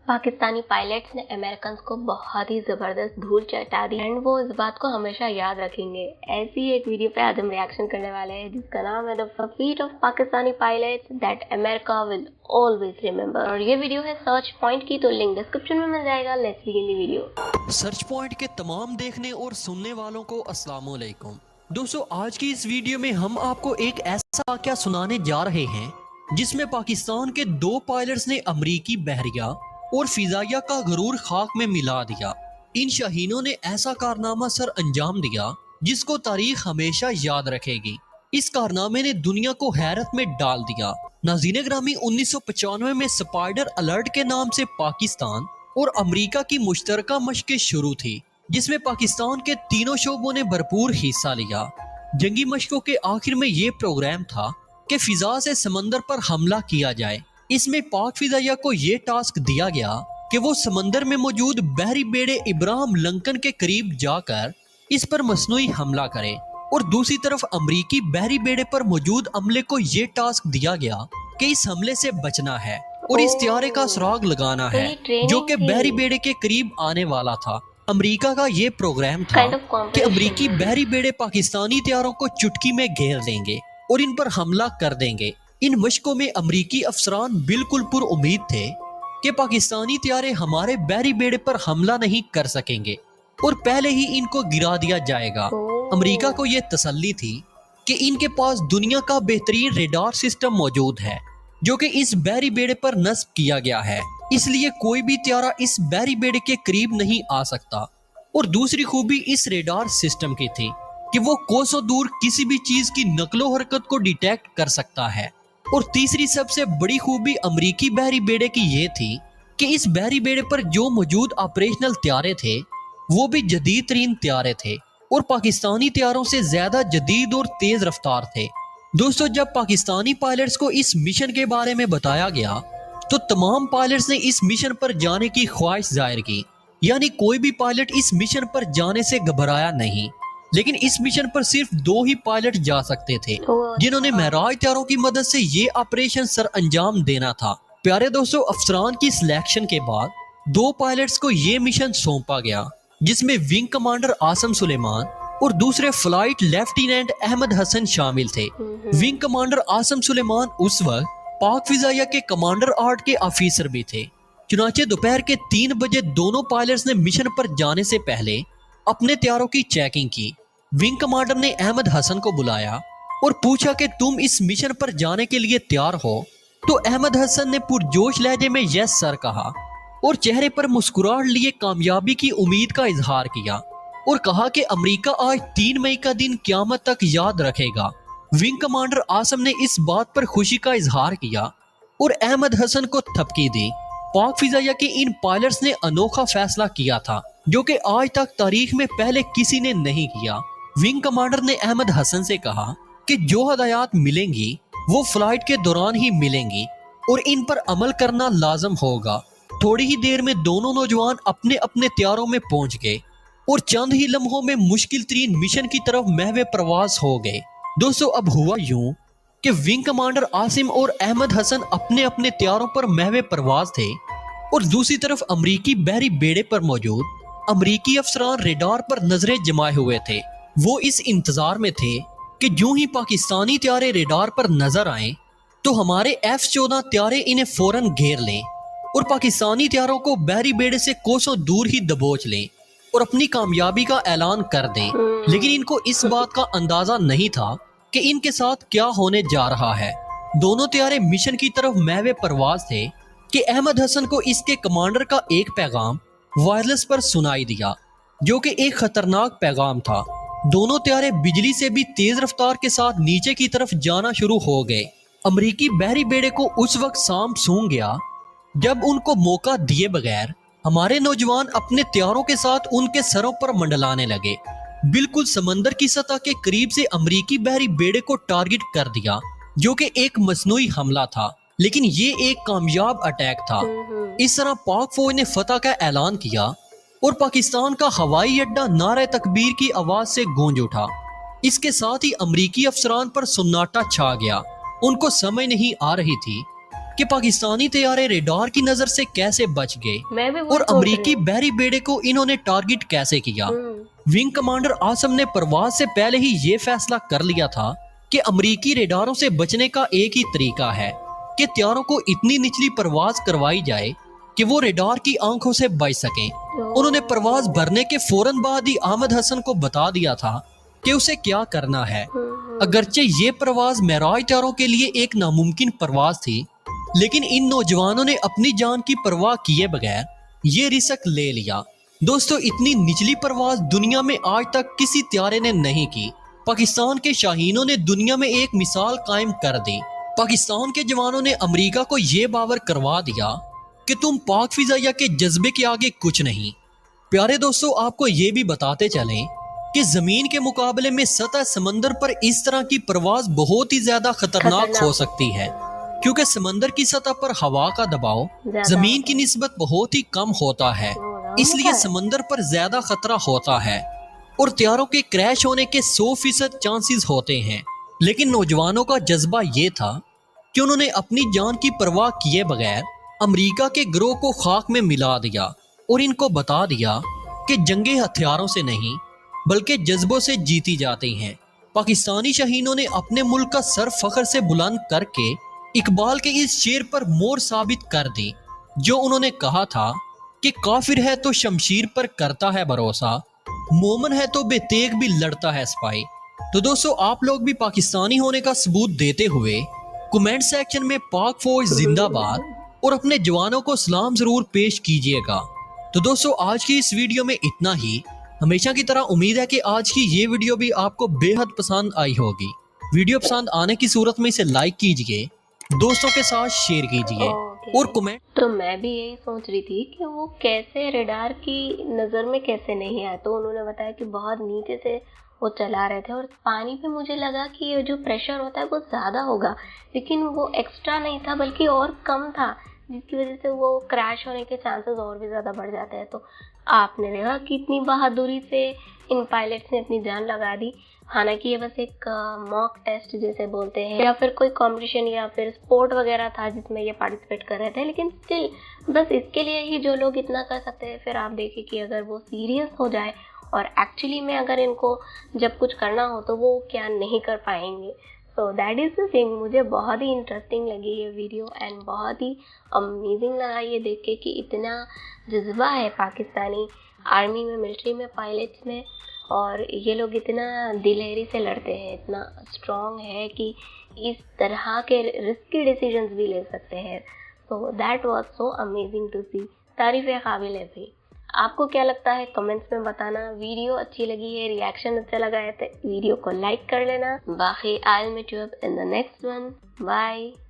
Pakistani pilots ने American को बहुत ही ज़बरदस्त धूल चटा दी एंड वो इस बात को हमेशा याद रखेंगे। ऐसी एक वीडियो पे आज हम रिएक्शन करने वाले हैं जिसका नाम है the feet of Pakistani pilots that America will always remember. और ये वीडियो है सर्च पॉइंट की, तो लिंक डिस्क्रिप्शन में मिल जाएगा। Let's begin the video. Search point के तमाम देखने और सुनने वालों को अस्सलाम वालेकुम। दोस्तों, आज की इस वीडियो में हम आपको एक ऐसा वाक़या सुनाने जा रहे हैं जिसमें पाकिस्तान के दो पायलट्स ने अमरीकी बहरिया और फिजाइया का गरूर खाक में मिला दिया। इन शाहीनों ने ऐसा कारनामा सर अंजाम दिया जिसको तारीख हमेशा याद रखेगी। इस कारनामे ने दुनिया को हैरत में डाल दिया। नाज़रीन ग्रामी, 1995 में स्पाइडर अलर्ट के नाम से पाकिस्तान और अमरीका की मुश्तरका मशक़ें शुरू थी, जिसमें पाकिस्तान के तीनों शोबों ने भरपूर हिस्सा लिया। जंगी मशकों के आखिर में ये प्रोग्राम था कि फिजा से समंदर पर हमला किया जाए। इसमें पाक फिजाइया को ये टास्क दिया गया कि वो समंदर में मौजूद बहरी बेड़े इब्राहिम लिंकन के करीब जाकर इस पर मसनूई हमला करे, और दूसरी तरफ अमरीकी बहरी बेड़े पर मौजूद अमले को ये टास्क दिया गया कि इस हमले से बचना है और इस त्यारे का सुराग लगाना है जो कि बहरी बेड़े के करीब आने वाला था। अमरीका का ये प्रोग्राम था कि अमरीकी बहरी बेड़े पाकिस्तानी त्यारों को चुटकी में घेर देंगे और इन पर हमला कर देंगे। इन मशकों में अमरीकी अफसरान बिल्कुल पुर उम्मीद थे कि पाकिस्तानी त्यारे हमारे बहरी बेड़े पर हमला नहीं कर सकेंगे और पहले ही इनको गिरा दिया जाएगा। अमरीका को यह तसल्ली थी कि इनके पास दुनिया का बेहतरीन रेडार सिस्टम मौजूद है जो कि इस बहरी बेड़े पर नस्ब किया गया है, इसलिए कोई भी त्यारा इस बहरी बेड़े के करीब नहीं आ सकता। और दूसरी खूबी इस रेडार सिस्टम की थी कि वो कोसों दूर किसी भी चीज की नकलो हरकत को डिटेक्ट कर सकता है। और तीसरी सबसे बड़ी खूबी अमरीकी बहरी बेड़े की ये थी कि इस बहरी बेड़े पर जो मौजूद ऑपरेशनल त्यारे थे वो भी जदीद तरीन त्यारे थे और पाकिस्तानी त्यारों से ज्यादा जदीद और तेज रफ्तार थे। दोस्तों, जब पाकिस्तानी पायलट्स को इस मिशन के बारे में बताया गया तो तमाम पायलट्स ने इस मिशन पर जाने की ख्वाहिश जाहिर की, यानी कोई भी पायलट इस मिशन पर जाने से घबराया नहीं। लेकिन इस मिशन पर सिर्फ दो ही पायलट जा सकते थे जिन्होंने महराज त्यारों की मदद से ये ऑपरेशन सर अंजाम देना था। प्यारे दोस्तों, अफसरान की सिलेक्शन के बाद दो पायलट्स को ये मिशन सौंपा गया जिसमें विंग कमांडर आसम सुलेमान और दूसरे फ्लाइट लेफ्टिनेंट अहमद हसन शामिल थे। विंग कमांडर आसम सुलेमान उस वक्त पाक फिजाइया के कमांडर आर्ट के ऑफिसर भी थे। चुनाचे दोपहर के 3 बजे दोनों पायलट्स ने मिशन पर जाने से पहले अपने त्यारों की चेकिंग की। विंग कमांडर ने अहमद हसन को बुलाया और पूछा कि तुम इस मिशन पर जाने के लिए तैयार हो? तो अहमद हसन ने पुरजोश लहजे में यस सर कहा और चेहरे पर मुस्कुराहट लिए कामयाबी की उम्मीद का इजहार किया और कहा कि अमेरिका आज 3 मई का दिन क़यामत तक याद रखेगा। विंग कमांडर आसम ने इस बात पर खुशी का इजहार किया और अहमद हसन को थपकी दी। पाक फिजाइया के इन पायलट्स ने अनोखा फैसला किया था जो कि आज तक तारीख में पहले किसी ने नहीं किया। विंग कमांडर ने अहमद हसन से कहा कि जो हदायत मिलेंगी वो फ्लाइट के दौरान ही मिलेंगी और इन पर अमल करना लाजम होगा। थोड़ी ही देर में दोनों नौजवान अपने अपने त्यारों में पहुंच गए और चंद ही लम्हों में मुश्किल तरीन मिशन की तरफ महवे प्रवास हो गए। दोस्तों, अब हुआ यूं कि विंग कमांडर आसिम और अहमद हसन अपने अपने त्यारों पर महवे प्रवास थे और दूसरी तरफ अमरीकी बहरी बेड़े पर मौजूद अमरीकी अफसरान रेडार पर नजरें जमाए हुए थे। वो इस इंतजार में थे कि जो ही पाकिस्तानी त्यारे रेडार पर नजर आए तो हमारे F-14 त्यारे इन्हें फौरन घेर लें और पाकिस्तानी त्यारों को बहरी बेड़े से कोसों दूर ही दबोच लें और अपनी कामयाबी का ऐलान कर दें। लेकिन इनको इस बात का अंदाजा नहीं था कि इनके साथ क्या होने जा रहा है। दोनों त्यारे मिशन की तरफ महवे परवाज थे कि अहमद हसन को इसके कमांडर का एक पैगाम वायरलेस पर सुनाई दिया जो कि एक खतरनाक पैगाम था। दोनों त्यारे बिजली से भी तेज रफ्तार के साथ नीचे की तरफ जाना शुरू हो गए। अमरीकी बहरी बेड़े को उस वक्त सांप सूंघ गया जब उनको मौका दिए बगैर हमारे नौजवान अपने त्यारों के साथ उनके सरों पर मंडलाने लगे। बिल्कुल समंदर की सतह के करीब से अमरीकी बहरी बेड़े को टारगेट कर दिया जो कि एक मसनूई हमला था, लेकिन ये एक कामयाब अटैक था। इस तरह पाक फौज ने फतह का ऐलान किया और पाकिस्तान का हवाई अड्डा नारे तकबीर की आवाज से गूंज उठा। इसके साथ ही अमरीकी अफसरान पर सुन्नाटा छा गया। उनको समझ नहीं आ रही थी کہ پاکستانی طیارے ریڈار کی نظر سے کیسے بچ گئے میں بھی وہ اور سوچ رہی امریکی ہوں۔ بحری بیڑے کو انہوں نے ٹارگٹ کیسے کیا۔ ونگ کمانڈر عاصم نے پرواز سے پہلے ہی یہ فیصلہ کر لیا تھا کہ امریکی ریڈاروں سے بچنے کا ایک ہی طریقہ ہے کہ طیاروں کو اتنی نچلی پرواز کروائی جائے کہ وہ ریڈار کی آنکھوں سے بچ سکیں۔ انہوں نے پرواز بھرنے کے فوراً بعد ہی احمد حسن کو بتا دیا تھا کہ اسے کیا کرنا ہے۔ اگرچہ یہ پرواز معراج طیاروں کے لیے ایک ناممکن پرواز تھی، لیکن ان نوجوانوں نے اپنی جان کی پرواہ کیے بغیر یہ رسک لے لیا۔ دوستو، اتنی نچلی پرواز دنیا میں آج تک کسی طیارے نے نہیں کی۔ پاکستان کے شاہینوں نے دنیا میں ایک مثال قائم کر دی۔ پاکستان کے جوانوں نے امریکہ کو یہ باور کروا دیا کہ تم پاک فضائیہ کے جذبے کے آگے کچھ نہیں۔ پیارے دوستو، آپ کو یہ بھی بتاتے چلیں کہ زمین کے مقابلے میں سطح سمندر پر اس طرح کی پرواز بہت ہی زیادہ خطرناک ہو سکتی ہے، کیونکہ سمندر کی سطح پر ہوا کا دباؤ زمین کی نسبت بہت ہی کم ہوتا ہے، اس لیے سمندر پر زیادہ خطرہ ہوتا ہے اور طیاروں کے کریش ہونے کے 100% چانسز ہوتے ہیں۔ لیکن نوجوانوں کا جذبہ یہ تھا کہ انہوں نے اپنی جان کی پرواہ کیے بغیر امریکہ کے گروہ کو خاک میں ملا دیا اور ان کو بتا دیا کہ جنگیں ہتھیاروں سے نہیں بلکہ جذبوں سے جیتی جاتی ہیں۔ پاکستانی شاہینوں نے اپنے ملک کا سر فخر سے بلند کر کے اقبال کے اس شعر پر مور ثابت کر دی، جو انہوں نے کہا تھا کہ کافر ہے تو شمشیر پر کرتا ہے بھروسہ، مومن ہے تو بے تیغ بھی لڑتا ہے سپاہی۔ تو دوستو، آپ لوگ بھی پاکستانی ہونے کا ثبوت دیتے ہوئے کمنٹ سیکشن میں پاک فوج زندہ باد اور اپنے جوانوں کو سلام ضرور پیش کیجئے گا۔ تو دوستو، آج کی اس ویڈیو میں اتنا ہی۔ ہمیشہ کی طرح امید ہے کہ آج کی یہ ویڈیو بھی آپ کو بے حد پسند آئی ہوگی۔ ویڈیو پسند آنے کی صورت میں اسے لائک کیجئے، دوستوں کے ساتھ شیئر کیجئے اور کمنٹ۔ تو میں بھی یہی سوچ رہی تھی کہ وہ کیسے ریڈار کی نظر میں کیسے نہیں آئے، تو انہوں نے بتایا کہ بہت نیچے سے وہ چلا رہے تھے اور پانی پہ مجھے لگا کہ یہ جو پریشر ہوتا ہے وہ زیادہ ہوگا، لیکن وہ ایکسٹرا نہیں تھا بلکہ اور کم تھا، جس کی وجہ سے وہ کریش ہونے کے چانسز اور بھی زیادہ بڑھ جاتے ہیں۔ تو آپ نے دیکھا کہ اتنی بہادری سے ان پائلٹس نے اپنی جان لگا دی، حالانکہ یہ بس ایک موک ٹیسٹ جیسے بولتے ہیں یا پھر کوئی کمپٹیشن یا پھر سپورٹ وغیرہ تھا جس میں یہ پارٹیسپیٹ کر رہے تھے، لیکن اسٹل بس اس کے لیے ہی جو لوگ اتنا کر سکتے ہیں، پھر آپ دیکھیں کہ اگر وہ سیریس ہو جائے اور ایکچولی میں اگر ان کو جب کچھ کرنا ہو تو وہ کیا نہیں کر پائیں گے۔ So that is the thing. مجھے بہت ہی انٹرسٹنگ لگی یہ ویڈیو اینڈ بہت ہی امیزنگ لگا یہ دیکھ کے کہ اتنا جذبہ ہے پاکستانی آرمی میں، ملٹری میں، پائلٹس میں، اور یہ لوگ اتنا دلہری سے لڑتے ہیں، اتنا اسٹرانگ ہے کہ اس طرح کے رسکی ڈیسیجنز بھی لے سکتے ہیں۔ So that was so amazing to see. تعریف قابل ہے بھائی۔ آپ کو کیا لگتا ہے کمنٹس میں بتانا۔ ویڈیو اچھی لگی ہے، ریاکشن اچھا لگا ہے تو ویڈیو کو لائک کر لینا۔ باقی I'll meet you up in the next one. Bye.